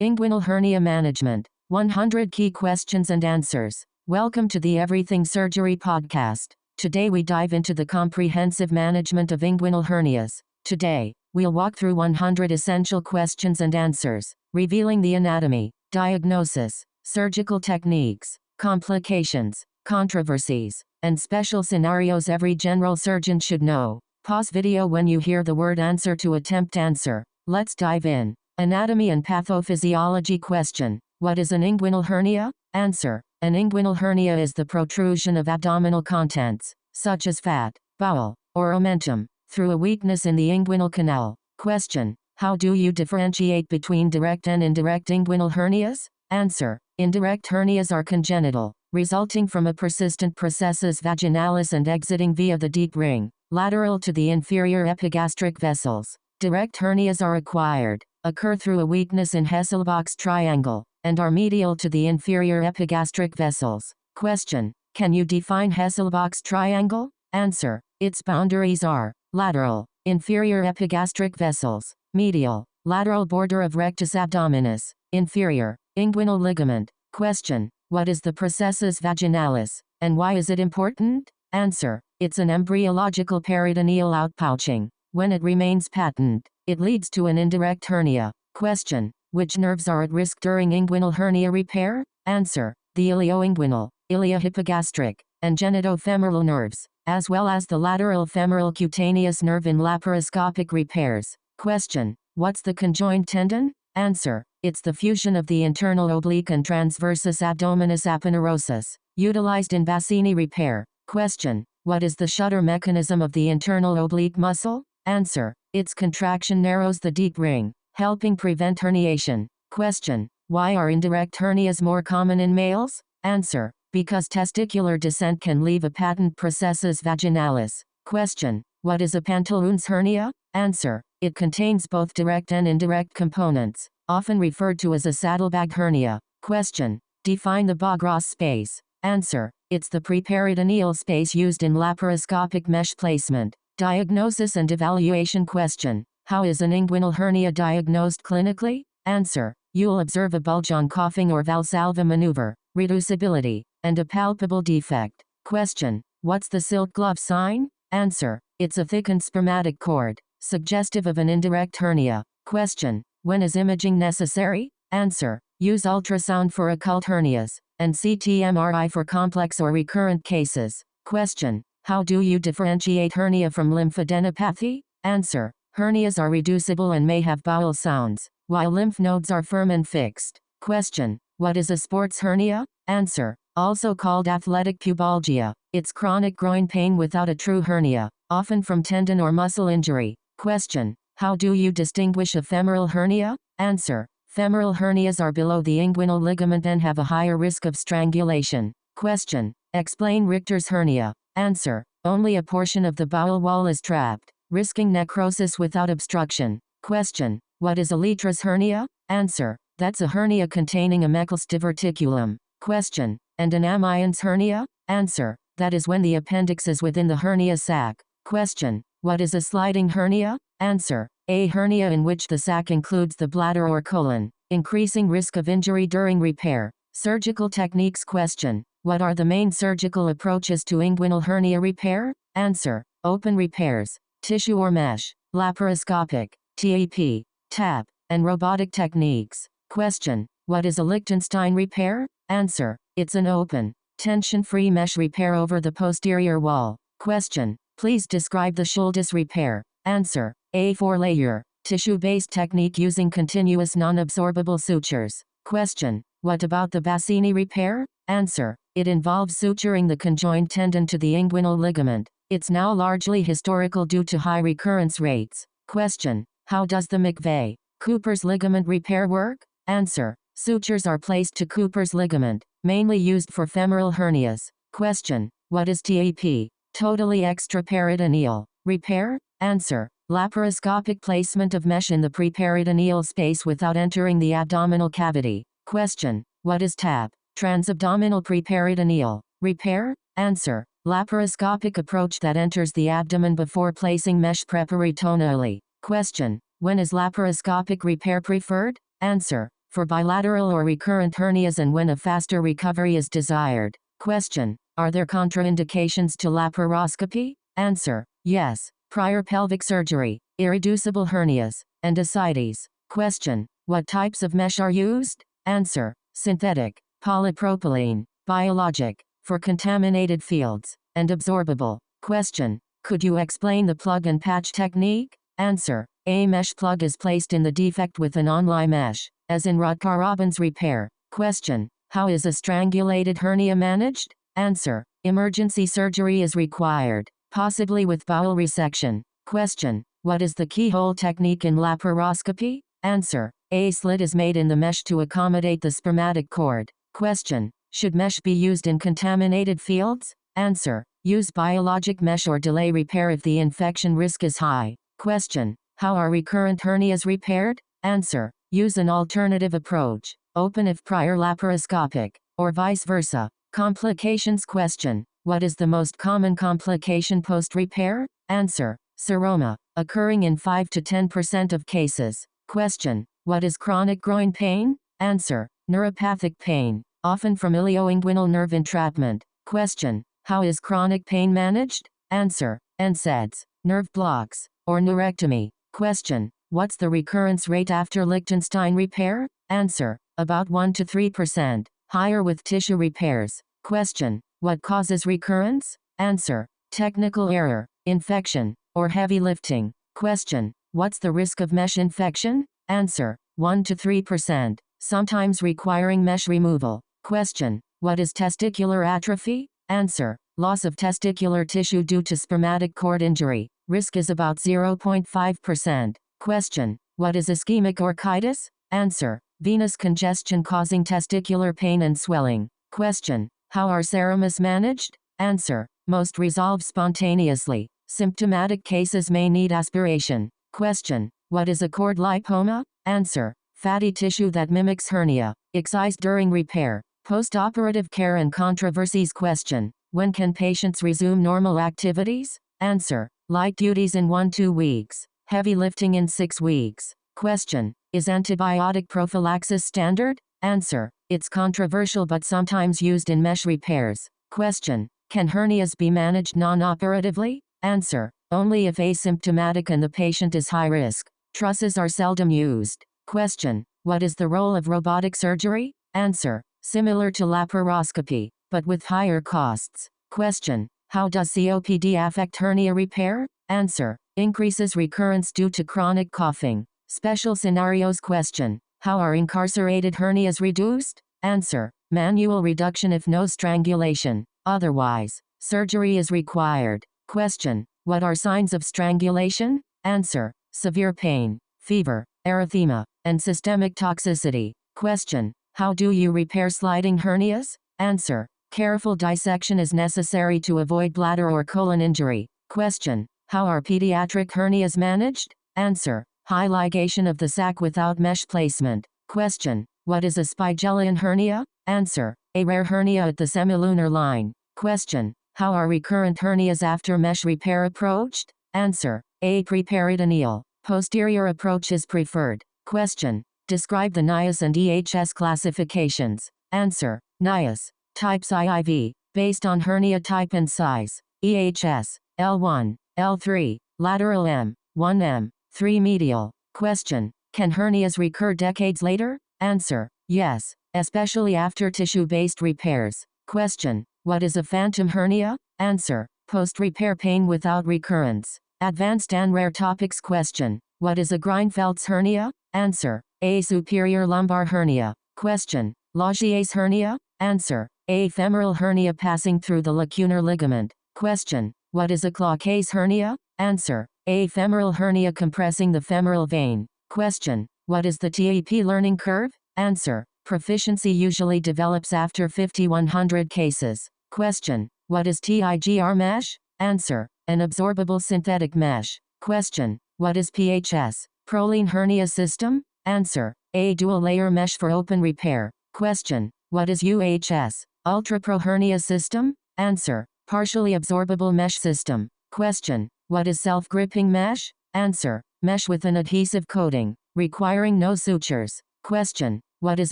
Inguinal hernia management. 100 key questions and answers. Welcome to the Everything Surgery podcast. Today we dive into the comprehensive management of inguinal hernias. Today, we'll walk through 100 essential questions and answers, revealing the anatomy, diagnosis, surgical techniques, complications, controversies, and special scenarios every general surgeon should know. Pause video when you hear the word answer to attempt answer. Let's dive in. Anatomy and pathophysiology question. What is an inguinal hernia? Answer. An inguinal hernia is the protrusion of abdominal contents, such as fat, bowel, or omentum, through a weakness in the inguinal canal. Question. How do you differentiate between direct and indirect inguinal hernias? Answer. Indirect hernias are congenital, resulting from a persistent processus vaginalis and exiting via the deep ring, lateral to the inferior epigastric vessels. Direct hernias are acquired, occur through a weakness in Hasselbalch's triangle, and are medial to the inferior epigastric vessels. Question. Can you define Hasselbalch's triangle? Answer. Its boundaries are lateral, inferior epigastric vessels, medial, lateral border of rectus abdominis, inferior, inguinal ligament. Question. What is the processus vaginalis, and why is it important? Answer. It's an embryological peritoneal outpouching. When it remains patent, it leads to an indirect hernia. Question. Which nerves are at risk during inguinal hernia repair? Answer. The ilioinguinal, iliohypogastric, and genitofemoral nerves, as well as the lateral femoral cutaneous nerve in laparoscopic repairs. Question. What's the conjoined tendon? Answer. It's the fusion of the internal oblique and transversus abdominis aponeurosus, utilized in Bassini repair. Question. What is the shutter mechanism of the internal oblique muscle? Answer. Its contraction narrows the deep ring, helping prevent herniation. Question. Why are indirect hernias more common in males? Answer. Because testicular descent can leave a patent processus vaginalis. Question. What is a pantaloons hernia? Answer. It contains both direct and indirect components, often referred to as a saddlebag hernia. Question. Define the Bogros space. Answer. It's the preperitoneal space used in laparoscopic mesh placement. Diagnosis and evaluation question. How is an inguinal hernia diagnosed clinically? Answer. You'll observe a bulge on coughing or Valsalva maneuver, reducibility, and a palpable defect. Question. What's the silk glove sign? Answer. It's a thickened spermatic cord, suggestive of an indirect hernia. Question. When is imaging necessary? Answer. Use ultrasound for occult hernias, and CT/MRI for complex or recurrent cases. Question. How do you differentiate hernia from lymphadenopathy? Answer. Hernias are reducible and may have bowel sounds, while lymph nodes are firm and fixed. Question. What is a sports hernia? Answer. Also called athletic pubalgia. It's chronic groin pain without a true hernia, often from tendon or muscle injury. Question. How do you distinguish a femoral hernia? Answer. Femoral hernias are below the inguinal ligament and have a higher risk of strangulation. Question. Explain Richter's hernia. Answer. Only a portion of the bowel wall is trapped, risking necrosis without obstruction. Question. What is a Letra's hernia? Answer. That's a hernia containing a Meckel's diverticulum. Question. And an Amion's hernia? Answer. That is when the appendix is within the hernia sac. Question. What is a sliding hernia? Answer. A hernia in which the sac includes the bladder or colon, increasing risk of injury during repair. Surgical techniques question. What are the main surgical approaches to inguinal hernia repair? Answer. Open repairs, tissue or mesh, laparoscopic, TAP, TAP, and robotic techniques. Question. What is a Lichtenstein repair? Answer. It's an open, tension-free mesh repair over the posterior wall. Question. Please describe the Schultes repair. Answer. A 4-layer, tissue-based technique using continuous non-absorbable sutures. Question. What about the Bassini repair? Answer. It involves suturing the conjoined tendon to the inguinal ligament. It's now largely historical due to high recurrence rates. Question. How does the McVeigh-Cooper's ligament repair work? Answer. Sutures are placed to Cooper's ligament, mainly used for femoral hernias. Question. What is TAP? Totally extraperitoneal repair? Answer. Laparoscopic placement of mesh in the preperitoneal space without entering the abdominal cavity. Question. What is TAP? Transabdominal preperitoneal repair? Answer. Laparoscopic approach that enters the abdomen before placing mesh preperitonally. Question. When is laparoscopic repair preferred? Answer. for bilateral or recurrent hernias and when a faster recovery is desired. Question. Are there contraindications to laparoscopy? Answer. Yes. Prior pelvic surgery, irreducible hernias, and ascites. Question. What types of mesh are used? Answer. Synthetic, polypropylene, biologic, for contaminated fields, and absorbable. Question. Could you explain the plug and patch technique? Answer. A mesh plug is placed in the defect with an onlay mesh, as in Rutger-Robin's repair. Question. How is a strangulated hernia managed? Answer. Emergency surgery is required, possibly with bowel resection. Question. What is the keyhole technique in laparoscopy? Answer. A slit is made in the mesh to accommodate the spermatic cord. Question. Should mesh be used in contaminated fields? Answer. Use biologic mesh or delay repair if the infection risk is high. Question. How are recurrent hernias repaired? Answer. Use an alternative approach. Open if prior laparoscopic, or vice versa. Complications. Question. What is the most common complication post-repair? Answer. Seroma, occurring in 5 to 10% of cases. Question. What is chronic groin pain? Answer. Neuropathic pain, often from ilioinguinal nerve entrapment. Question. How is chronic pain managed? Answer. NSAIDs, nerve blocks, or neurectomy. Question. What's the recurrence rate after Liechtenstein repair? Answer. About 1 to 3%, higher with tissue repairs. Question. What causes recurrence? Answer. Technical error, infection, or heavy lifting. Question. What's the risk of mesh infection? Answer. 1 to 3%, sometimes requiring mesh removal. Question. What is testicular atrophy? Answer. Loss of testicular tissue due to spermatic cord injury. Risk is about 0.5%. Question. What is ischemic orchitis? Answer. Venous congestion causing testicular pain and swelling. Question. How are seromas managed? Answer. Most resolve spontaneously. Symptomatic cases may need aspiration. Question. What is a cord lipoma? Answer. Fatty tissue that mimics hernia, excised during repair. Postoperative care and controversies. Question. When can patients resume normal activities? Answer. Light duties in 1-2 weeks. Heavy lifting in 6 weeks. Question. Is antibiotic prophylaxis standard? Answer. It's controversial but sometimes used in mesh repairs. Question. Can hernias be managed non-operatively? Answer. Only if asymptomatic and the patient is high risk. Trusses are seldom used. Question. What is the role of robotic surgery? Answer. Similar to laparoscopy, but with higher costs. Question. How does COPD affect hernia repair? Answer. Increases recurrence due to chronic coughing. Special scenarios. Question. How are incarcerated hernias reduced? Answer. Manual reduction if no strangulation. Otherwise, surgery is required. Question. What are signs of strangulation? Answer. Severe pain, fever, erythema, and systemic toxicity. Question. How do you repair sliding hernias? Answer. Careful dissection is necessary to avoid bladder or colon injury. Question. How are pediatric hernias managed? Answer. High ligation of the sac without mesh placement. Question. What is a Spigelian hernia? Answer. A rare hernia at the semilunar line. Question. How are recurrent hernias after mesh repair approached? Answer. A preperitoneal, posterior approach is preferred. Question. Describe the NIAS and EHS classifications. Answer. NIAS. Types IIV, based on hernia type and size. EHS. L1, L3, lateral M, 1M, 3 medial. Question. Can hernias recur decades later? Answer. Yes, especially after tissue-based repairs. Question. What is a phantom hernia? Answer. Post-repair pain without recurrence. Advanced and rare topics. Question. What is a Greinfeld's hernia? Answer. A superior lumbar hernia. Question. Logier's hernia? Answer. A femoral hernia passing through the lacunar ligament. Question. What is a Cloquet's hernia? Answer. A femoral hernia compressing the femoral vein. Question. What is the TEP learning curve? Answer. Proficiency usually develops after 5,100 cases. Question. What is TIGR mesh? Answer. An absorbable synthetic mesh. Question. What is PHS? Proline hernia system? Answer. A dual-layer mesh for open repair. Question. What is UHS? Ultra-Pro hernia system? Answer. Partially absorbable mesh system. Question. What is self-gripping mesh? Answer. Mesh with an adhesive coating, requiring no sutures. Question. What is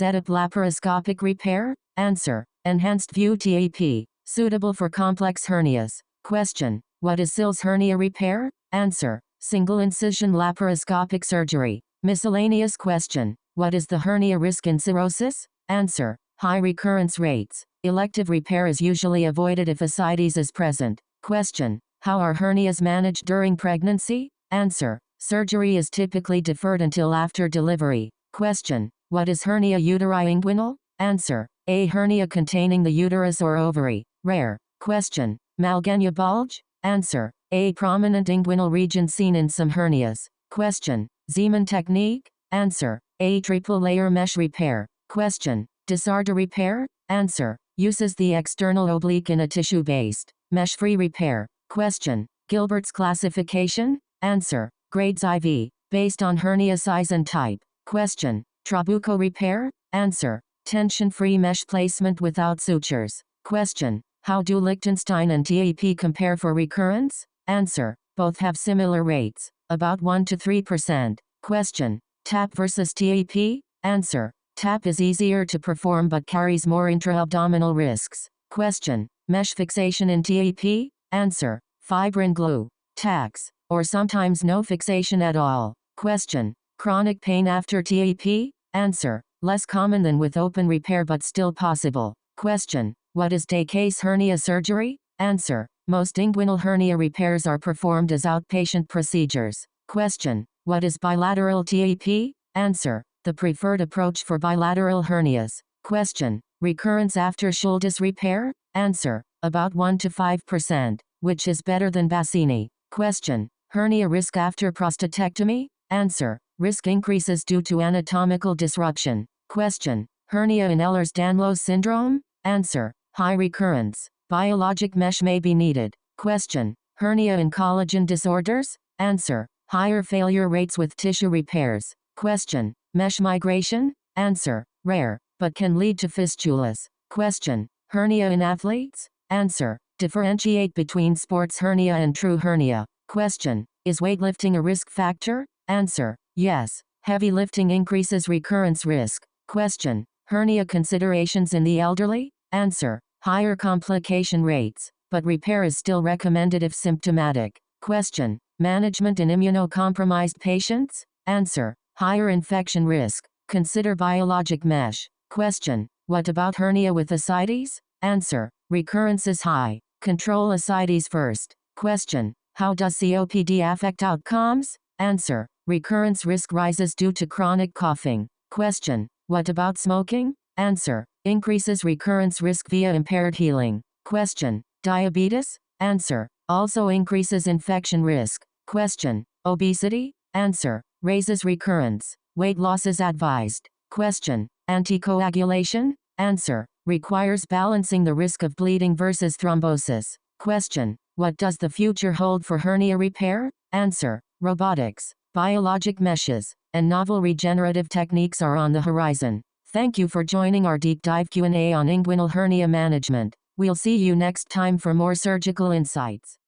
EDP laparoscopic repair? Answer. Enhanced view TAP. Suitable for complex hernias. Question. What is Sill's hernia repair? Answer. Single incision laparoscopic surgery. Miscellaneous question. What is the hernia risk in cirrhosis? Answer. High recurrence rates. Elective repair is usually avoided if ascites is present. Question. How are hernias managed during pregnancy? Answer. Surgery is typically deferred until after delivery. Question. What is hernia uteri inguinal? Answer. A hernia containing the uterus or ovary. Rare. Question. Malgenia bulge? Answer. A prominent inguinal region seen in some hernias. Question. Zeeman technique? Answer. A triple layer mesh repair. Question. Disarda repair? Answer. Uses the external oblique in a tissue-based, mesh-free repair. Question. Gilbert's classification? Answer. Grades IV, based on hernia size and type. Question. Trabuco repair? Answer. Tension-free mesh placement without sutures. Question. How do Liechtenstein and TAP compare for recurrence? Answer. Both have similar rates, about 1 to 3%. Question. TAP versus TAP? Answer. TAP is easier to perform but carries more intra-abdominal risks. Question. Mesh fixation in TAP? Answer. Fibrin glue. Tax. Or sometimes no fixation at all. Question. Chronic pain after TAP? Answer. Less common than with open repair but still possible. Question. What is day case hernia surgery? Answer. Most inguinal hernia repairs are performed as outpatient procedures. Question. What is bilateral TAP? Answer. The preferred approach for bilateral hernias. Question. Recurrence after Schultes repair? Answer. About 1 to 5%, which is better than Bassini. Question. Hernia risk after prostatectomy? Answer. Risk increases due to anatomical disruption. Question. Hernia in Ehlers-Danlos syndrome? Answer. High recurrence. Biologic mesh may be needed. Question. Hernia in collagen disorders? Answer. Higher failure rates with tissue repairs. Question. Mesh migration? Answer. Rare, but can lead to fistulas. Question. Hernia in athletes? Answer. Differentiate between sports hernia and true hernia. Question. Is weightlifting a risk factor? Answer. Yes. Heavy lifting increases recurrence risk. Question. Hernia considerations in the elderly? Answer. Higher complication rates, but repair is still recommended if symptomatic. Question. Management in immunocompromised patients? Answer. Higher infection risk. Consider biologic mesh. Question. What about hernia with ascites? Answer. Recurrence is high. Control ascites first. Question. How does COPD affect outcomes? Answer. Recurrence risk rises due to chronic coughing. Question. What about smoking? Answer. Increases recurrence risk via impaired healing. Question. Diabetes? Answer. Also increases infection risk. Question. Obesity? Answer. Raises recurrence. Weight loss is advised. Question. Anticoagulation? Answer. Requires balancing the risk of bleeding versus thrombosis. Question. What does the future hold for hernia repair? Answer. Robotics, biologic meshes, and novel regenerative techniques are on the horizon. Thank you for joining our deep dive Q&A on inguinal hernia management. We'll see you next time for more surgical insights.